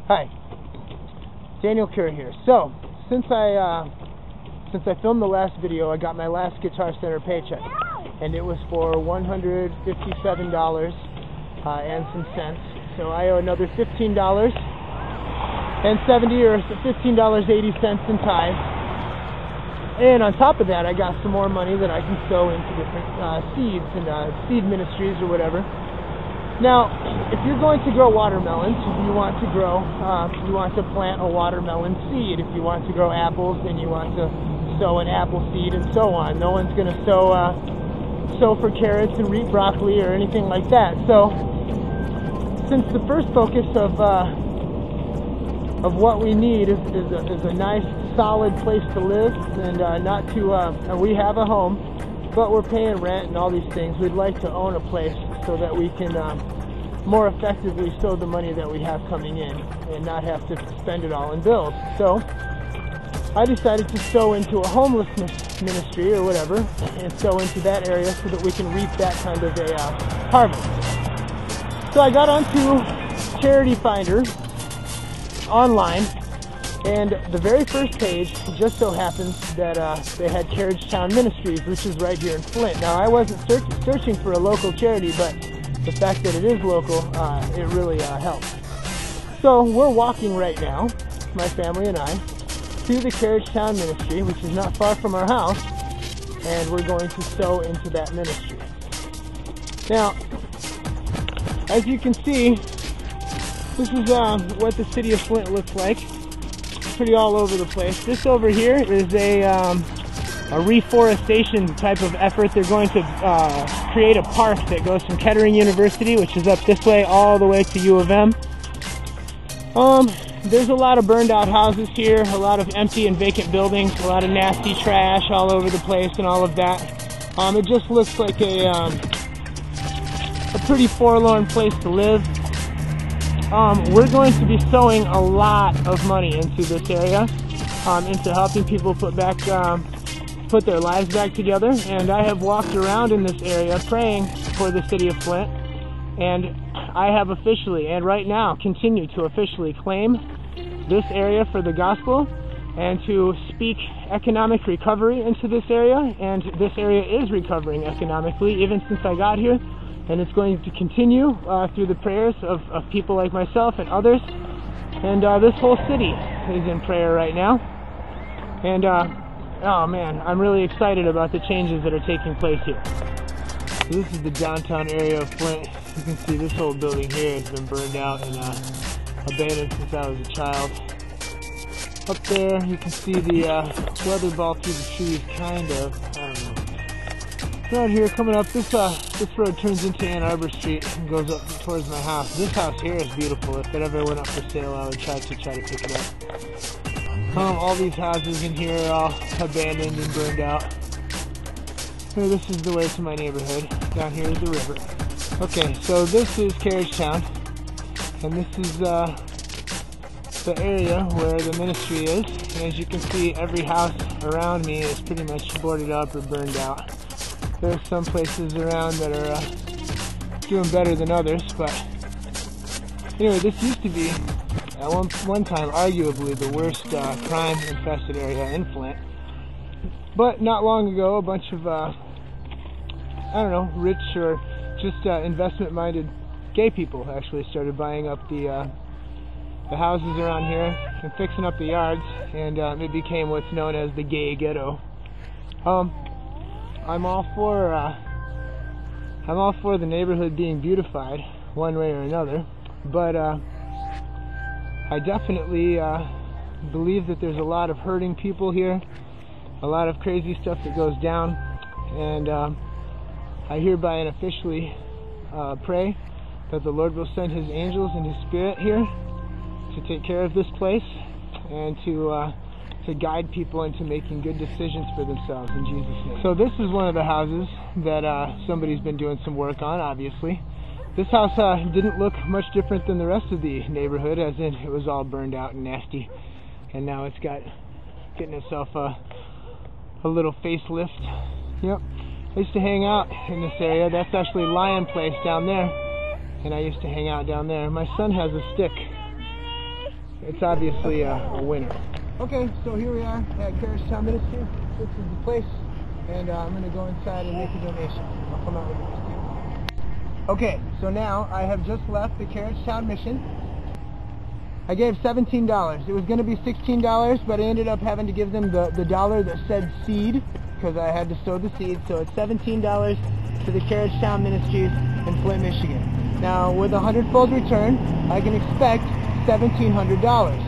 Hi, Daniel Kerr here. So, since I filmed the last video, I got my last Guitar Center paycheck, and it was for $157 and some cents. So I owe another $15 and $70 or $15.80 in tithes. And on top of that, I got some more money that I can sow into different seeds and seed ministries or whatever. Now, if you're going to grow watermelons, you want to plant a watermelon seed. If you want to grow apples, then you want to sow an apple seed and so on. No one's going to sow for carrots and reap broccoli or anything like that. So, since the first focus of what we need is a nice, solid place to live, and and we have a home, but we're paying rent and all these things. We'd like to own a place so that we can more effectively sow the money that we have coming in and not have to spend it all in bills. So I decided to sow into a homelessness ministry or whatever, and sow into that area so that we can reap that kind of a harvest. So I got onto Charity Finder online, and the very first page just so happens that they had Carriagetown Ministries, which is right here in Flint. Now, I wasn't searching for a local charity, but the fact that it is local, it really helps. So we're walking right now, my family and I, to the Carriagetown Ministry, which is not far from our house, and we're going to sow into that ministry. Now, as you can see, this is what the city of Flint looks like. Pretty all over the place. This over here is a reforestation type of effort. They're going to create a park that goes from Kettering University, which is up this way, all the way to U of M. There's a lot of burned out houses here, a lot of empty and vacant buildings, a lot of nasty trash all over the place and all of that. It just looks like a pretty forlorn place to live. We're going to be sowing a lot of money into this area, into helping people put their lives back together. And I have walked around in this area praying for the city of Flint, and I have officially, and right now, continue to officially claim this area for the gospel and to speak economic recovery into this area. And this area is recovering economically even since I got here. And it's going to continue through the prayers of people like myself and others. And this whole city is in prayer right now. And, oh man, I'm really excited about the changes that are taking place here. So this is the downtown area of Flint. You can see this whole building here has been burned out and abandoned since I was a child. Up there, you can see the weather ball through the trees, kind of. I don't know. Right here, coming up, this road turns into Ann Arbor Street and goes up towards my house. This house here is beautiful. If it ever went up for sale, I would try to pick it up. All these houses in here are all abandoned and burned out. Here, this is the way to my neighborhood. Down here is the river. Okay, so this is Carriagetown, and this is the area where the ministry is. And as you can see, every house around me is pretty much boarded up or burned out. There's some places around that are doing better than others, but anyway, this used to be at one time arguably the worst crime-infested area in Flint. But not long ago, a bunch of I don't know, rich or just investment-minded gay people actually started buying up the houses around here and fixing up the yards, and it became what's known as the gay ghetto. I'm all for the neighborhood being beautified one way or another, but I definitely believe that there's a lot of hurting people here, a lot of crazy stuff that goes down, and I hereby and officially pray that the Lord will send His angels and His Spirit here to take care of this place and to guide people into making good decisions for themselves in Jesus' name. So this is one of the houses that somebody's been doing some work on, obviously. This house didn't look much different than the rest of the neighborhood, as in it was all burned out and nasty, and now it's getting itself a little facelift. Yep, I used to hang out in this area. That's actually Lion Place down there, and I used to hang out down there. My son has a stick it's obviously a winner. Okay, so here we are at Town Ministries. This is the place, and I'm going to go inside and make a donation. I'll come out with this. Okay, so now I have just left the Town Mission. I gave $17. It was going to be $16, but I ended up having to give them the dollar that said seed, because I had to sow the seed. So it's $17 to the Town Ministries in Flint, Michigan. Now, with a 100-fold return, I can expect $1,700.